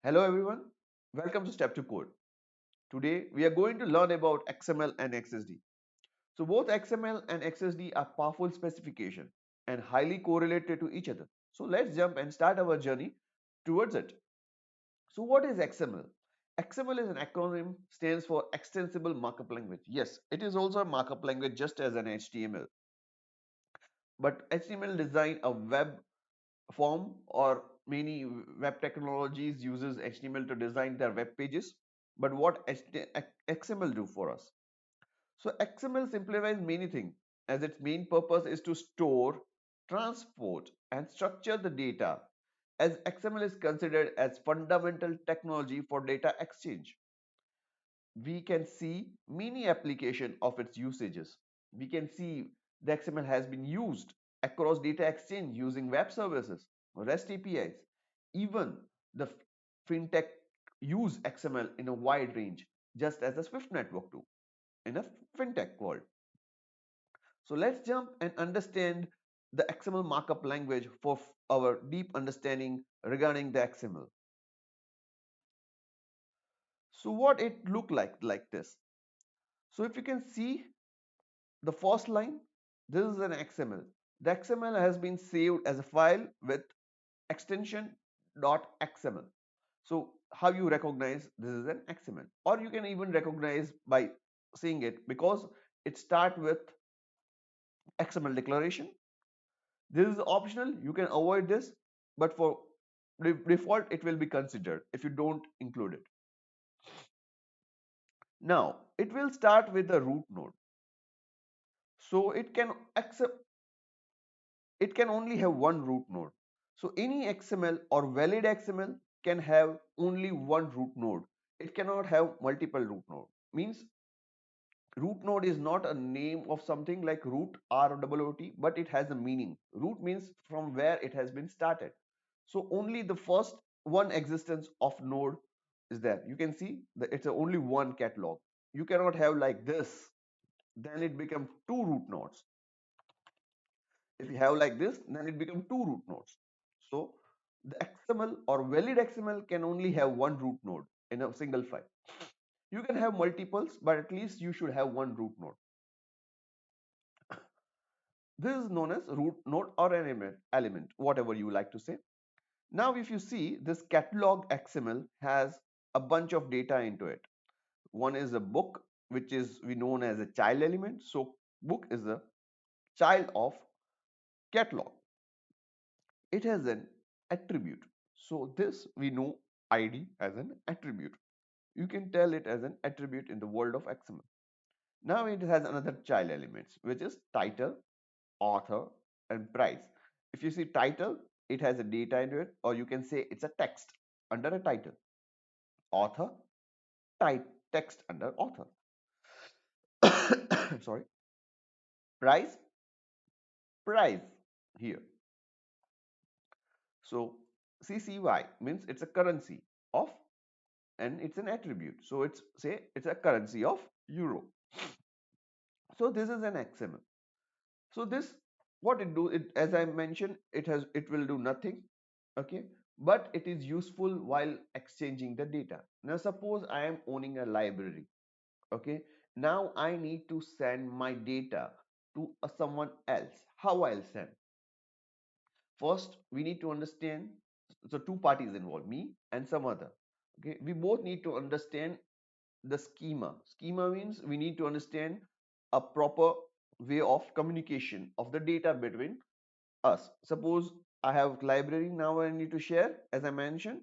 Hello everyone, welcome to Step to Code. Today we are going to learn about XML and XSD. So both XML and XSD are powerful specification and highly correlated to each other. So let's jump and start our journey towards it. So what is XML? XML is an acronym stands for extensible markup language. Yes, it is also a markup language just as an HTML. But HTML design a web form or many web technologies uses HTML to design their web pages. But what XML do for us? So XML simplifies many things as its main purpose is to store, transport and structure the data as XML is considered as fundamental technology for data exchange. We can see many application of its usages. We can see the XML has been used across data exchange using web services, REST APIs. Even the fintech use XML in a wide range, just as the Swift network do in a fintech world. So let's jump and understand the XML markup language for our deep understanding regarding the XML. So what it look like this. So if you can see the first line, this is an XML. The XML has been saved as a file with extension .xml. So how you recognize this is an XML, or you can even recognize by seeing it because it start with XML declaration. This is optional, you can avoid this, but for default it will be considered if you don't include it. Now it will start with the root node, so it can only have one root node. So any XML or valid XML can have only one root node. It cannot have multiple root node. Means root node is not a name of something like root ROOT, but it has a meaning. Root means from where it has been started. So only the first one existence of node is there. You can see that it's only one catalog. You cannot have like this, then it becomes two root nodes. If you have like this, then it becomes two root nodes. So the XML or valid XML can only have one root node in a single file. You can have multiples, but at least you should have one root node. This is known as root node or an element, whatever you like to say. Now, if you see this catalog XML has a bunch of data into it. One is a book, which is we known as a child element. So book is a child of catalog. It has an attribute. So this we know ID as an attribute. You can tell it as an attribute in the world of XML. Now it has another child elements, which is title, author, and price. If you see title, it has a data into it, or you can say it's a text under a title. Author, type text under author. Sorry. Price, price here. So CCY means it's a currency of, and it's an attribute. So it's say it's a currency of euro. So this is an XML. So this what it do it, as I mentioned, it will do nothing, okay, but it is useful while exchanging the data. Now suppose I am owning a library, okay. Now I need to send my data to someone else. How I'll send? First we need to understand, so two parties involved, me and some other, okay. We both need to understand the schema means we need to understand a proper way of communication of the data between us. Suppose I have library, now I need to share, as I mentioned.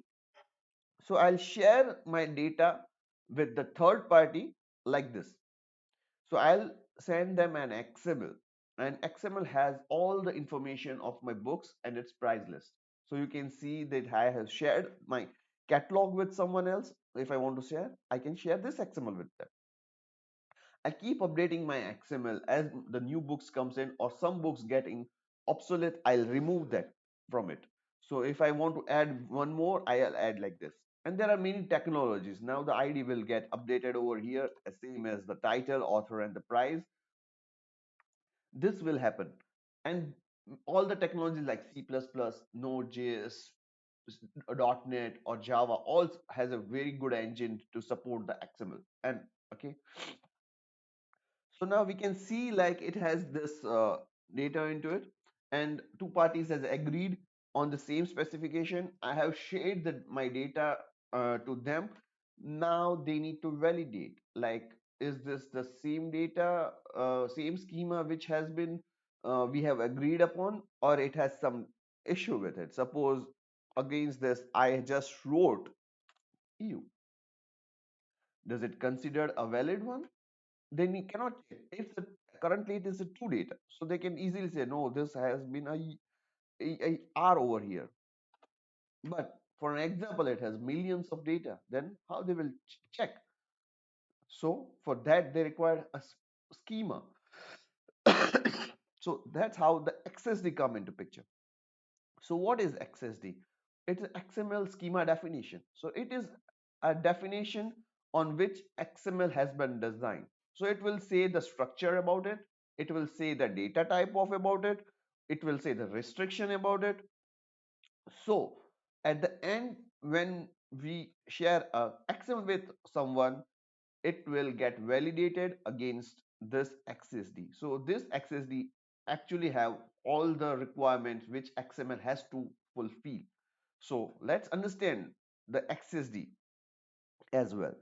So I'll share my data with the third party like this. So I'll send them an XML, and XML has all the information of my books and its price list. So you can see that I have shared my catalog with someone else. If I want to share, I can share this XML with them. I keep updating my XML as the new books comes in, or some books getting obsolete, I'll remove that from it. So if I want to add one more, I'll add like this. And there are many technologies. Now the ID will get updated over here, same as the title, author, and the price. This will happen. And all the technologies like C++, Node.js, .NET or Java all has a very good engine to support the XML. And okay, so now we can see like it has this data into it, and two parties has agreed on the same specification. I have shared my data to them. Now they need to validate, like, is this the same data, same schema which has been we have agreed upon, or it has some issue with it. Suppose against this I just wrote EU. Does it consider a valid one? Then you cannot check. Currently it is a two data, so they can easily say no, this has been a R over here. But for an example, it has millions of data. Then how they will check? So for that they require a schema. So that's how the XSD come into picture. So what is XSD? It's an XML schema definition. So it is a definition on which XML has been designed. So it will say the structure about it. It will say the data type of about it. It will say the restriction about it. So at the end, when we share a XML with someone, it will get validated against this XSD. So this XSD actually have all the requirements which XML has to fulfill. So let's understand the XSD as well.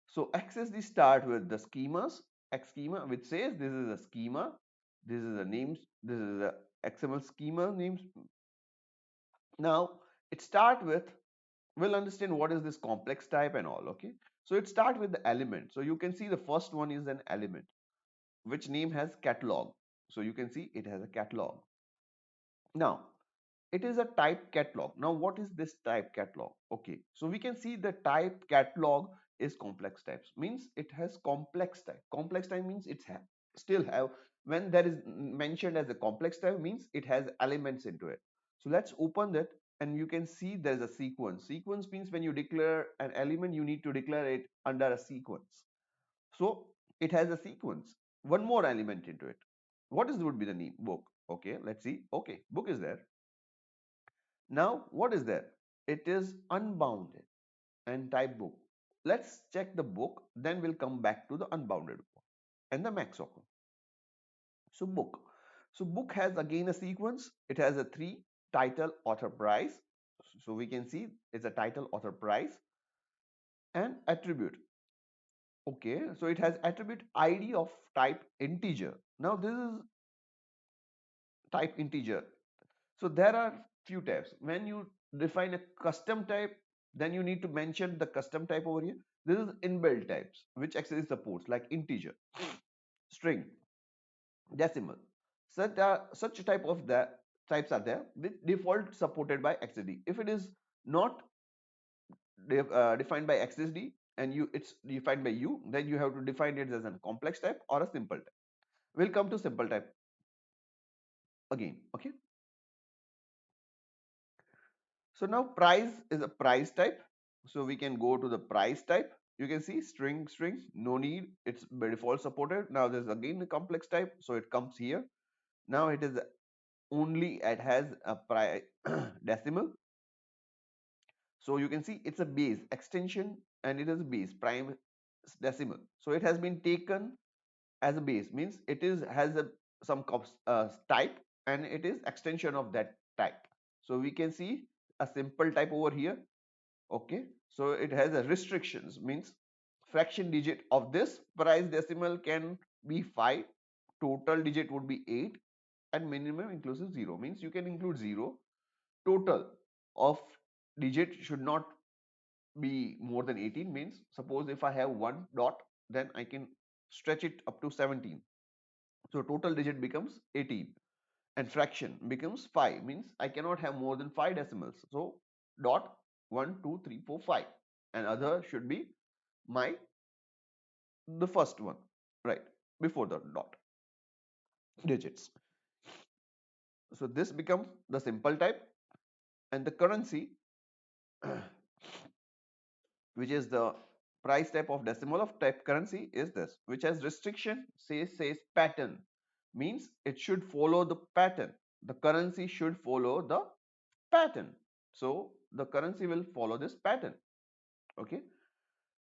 So XSD start with the schemas, X schema, which says this is a schema, this is a names, this is a XML schema names. Now it start with, we'll understand what is this complex type and all. Okay, so it start with the element. So you can see the first one is an element which name has catalog. So you can see it has a catalog. Now it is a type catalog. Now what is this type catalog? Okay, so we can see the type catalog is complex types, means it has complex type. Complex type means it's still have, when there is mentioned as a complex type means it has elements into it. So let's open that, and you can see there's a sequence. Sequence means when you declare an element you need to declare it under a sequence. So it has a sequence, one more element into it. What is would be the name? Book. Okay, let's see. Okay, book is there. Now what is there? It is unbounded and type book. Let's check the book, then we'll come back to the unbounded book and the max occur. So book. So book has again a sequence. It has a three: title, author, price. So we can see it's a title, author, price, and attribute. Okay, so it has attribute ID of type integer. Now this is type integer. So there are few types. When you define a custom type, then you need to mention the custom type over here. This is inbuilt types which XSD supports, like integer, string, decimal. Such type of the types are there with default supported by XSD. If it is not defined by XSD and it's defined by you, then you have to define it as a complex type or a simple type. We'll come to simple type again. Okay. So now price is a price type. So we can go to the price type. You can see string, string, no need. It's by default supported. Now there's again a complex type. So it comes here. Now it is only, it has a decimal. So you can see it's a base extension and it is a base prime decimal. So it has been taken as a base, means it is has a some type and it is extension of that type. So we can see a simple type over here. Okay, so it has a restrictions, means fraction digit of this price decimal can be 5, total digit would be 8, and minimum inclusive 0, means you can include 0. Total of digit should not be more than 18, means suppose if I have one dot, then I can stretch it up to 17. So total digit becomes 18 and fraction becomes 5, means I cannot have more than 5 decimals. So dot 1 2 3 4 5, and other should be my the first one, right, before the dot digits. So this becomes the simple type, and the currency which is the price type of decimal of type currency is this, which has restriction, says pattern, means it should follow the pattern. The currency should follow the pattern. So the currency will follow this pattern. Okay,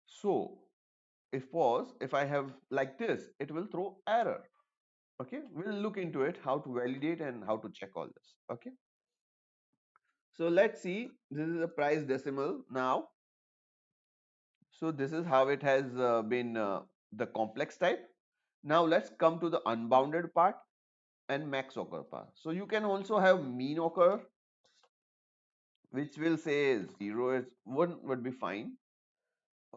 so if I have like this, it will throw error. Okay, we'll look into it, how to validate and how to check all this. Okay, so let's see, this is a price decimal now. So this is how it has been the complex type. Now let's come to the unbounded part and max occur part. So you can also have mean occur, which will say 0 is 1 would be fine.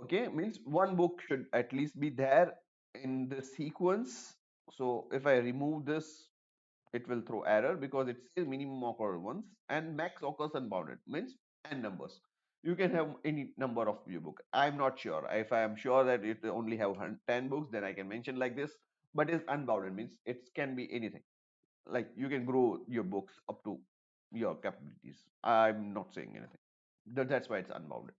Okay, means one book should at least be there in the sequence. So if I remove this, it will throw error because it says minimum occur once, and max occurs unbounded means n numbers. You can have any number of your book. I'm not sure. If I am sure that it only have 10 books, then I can mention like this. But it's unbounded means it can be anything. Like you can grow your books up to your capabilities. I'm not saying anything. That's why it's unbounded.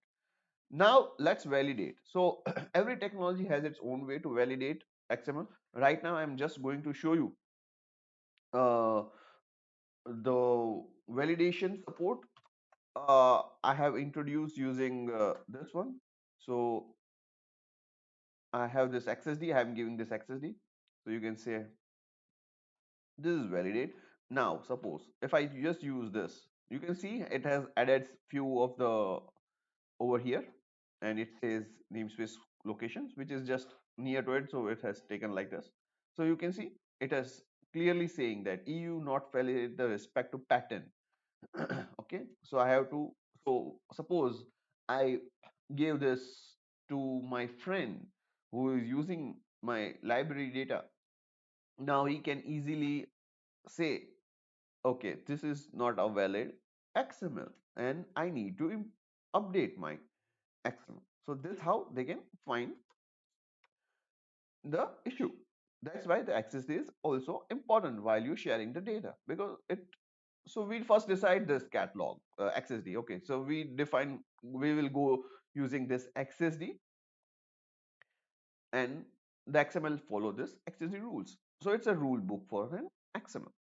Now let's validate. So every technology has its own way to validate XML. Right now I'm just going to show you uh, the validation support I have introduced using this one. So I have this XSD, I'm giving this XSD. So you can say this is validate. Now suppose if I just use this, you can see it has added few of the over here, and it says namespace locations, which is just near to it, so it has taken like this. So you can see it is clearly saying that EU not validate the respect to pattern. Okay, so I have to, so suppose I gave this to my friend who is using my library data. Now he can easily say, okay, this is not a valid XML and I need to update my XML. So this is how they can find the issue. That's why the access is also important while you're sharing the data, because it, so we first decide this catalog XSD. Okay, so we define, we will go using this XSD, and the XML follow this XSD rules. So it's a rule book for an XML.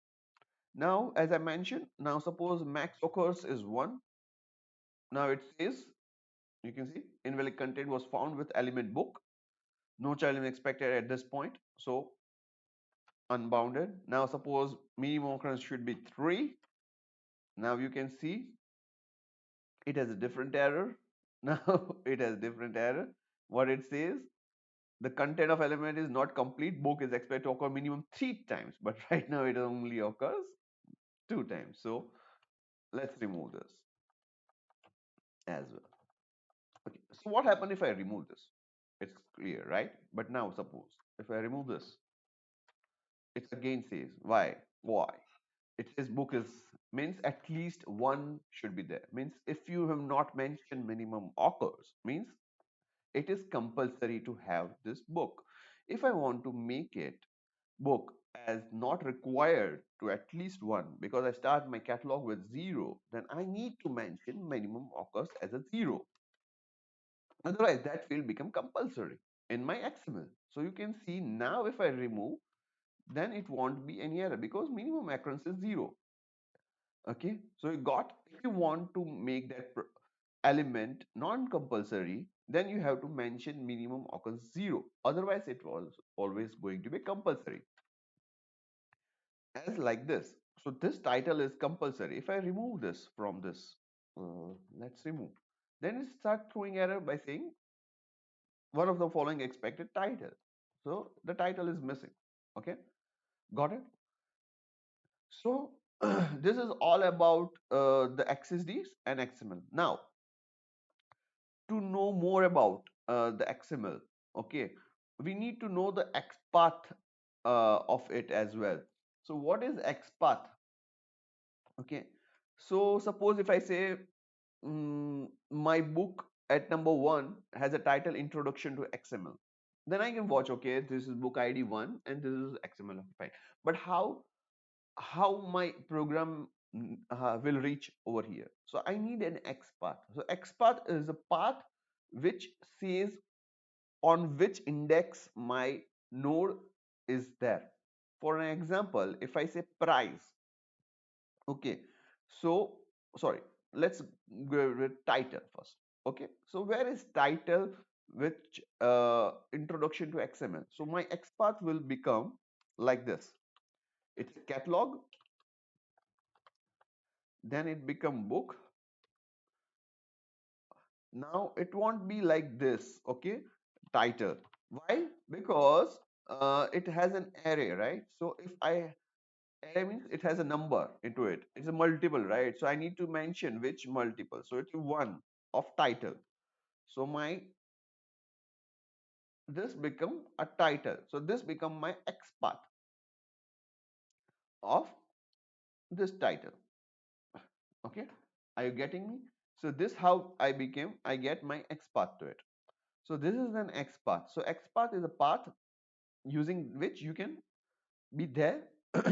Now, as I mentioned, now suppose max occurs is 1. Now it says, you can see invalid content was found with element book. No child is expected at this point. So unbounded. Now suppose minimum occurrence should be 3. Now you can see it has a different error. Now it has different error. What it says, the content of element is not complete. Book is expected to occur minimum 3 times, but right now it only occurs 2 times. So let's remove this as well. Okay, so what happens if I remove this? It's clear, right? But now suppose if I remove this, it again says why? Why? It says book is, means at least one should be there. Means if you have not mentioned minimum occurs, means it is compulsory to have this book. If I want to make it book as not required to at least one, because I start my catalog with 0, then I need to mention minimum occurs as a 0. Otherwise, that will become compulsory in my XML. So you can see now if I remove, then it won't be any error because minimum occurrence is 0. Okay, so you got, if you want to make that element non-compulsory, then you have to mention minimum occurs 0. Otherwise, it was always going to be compulsory. As like this. So this title is compulsory. If I remove this from this, let's remove. Then it start throwing error by saying one of the following expected title. So the title is missing. Okay, got it? So this is all about the XSDs and XML. Now, to know more about the XML, okay, we need to know the XPath of it as well. So what is XPath? Okay, so suppose if I say my book at number 1 has a title introduction to XML, then I can watch, okay, this is book ID 1 and this is XML, fine. But how my program will reach over here? So I need an XPath. So XPath is a path which says on which index my node is there. For an example, if I say price, okay, so sorry, let's go with title first. Okay, so where is title with introduction to XML? So my XPath will become like this. It's a catalog, then it become book. Now it won't be like this, okay? Title. Why? Because it has an array, right? So if I array means it has a number into it. It's a multiple, right? So I need to mention which multiple. So it's one of title. So my this become a title. So this become my XPath of this title. Okay, are you getting me? So this how I get my XPath to it. So this is an XPath. So XPath is a path using which you can be there.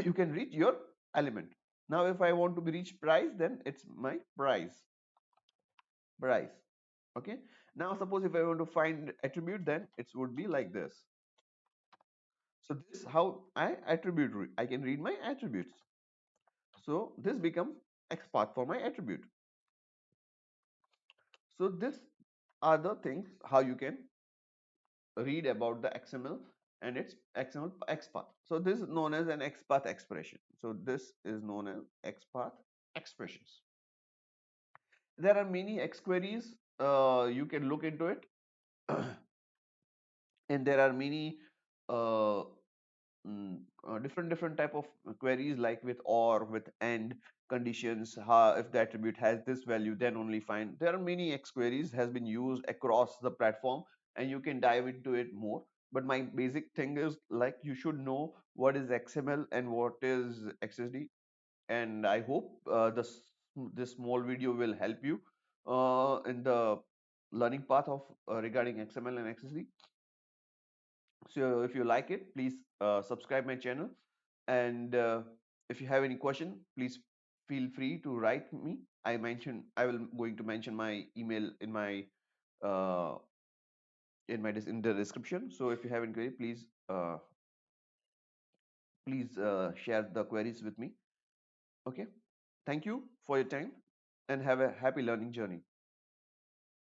You can reach your element. Now if I want to be reach price, then it's my price. Okay, now suppose if I want to find attribute, then it would be like this. So this how I can read my attributes. So this becomes XPath for my attribute. So this are the things how you can read about the XML and its XML XPath. So this is known as an XPath expression. So this is known as XPath expressions. There are many X queries. You can look into it, and there are many uh, different type of queries like with or, with and conditions. How if the attribute has this value, then only find. There are many X queries has been used across the platform, and you can dive into it more. But my basic thing is like you should know what is XML and what is XSD, and I hope this small video will help you in the learning path of regarding XML and XSD. So if you like it, please subscribe my channel, and if you have any question, please feel free to write me. I will going to mention my email uh, in the description. So if you have any query, please share the queries with me. Okay, thank you for your time, and have a happy learning journey.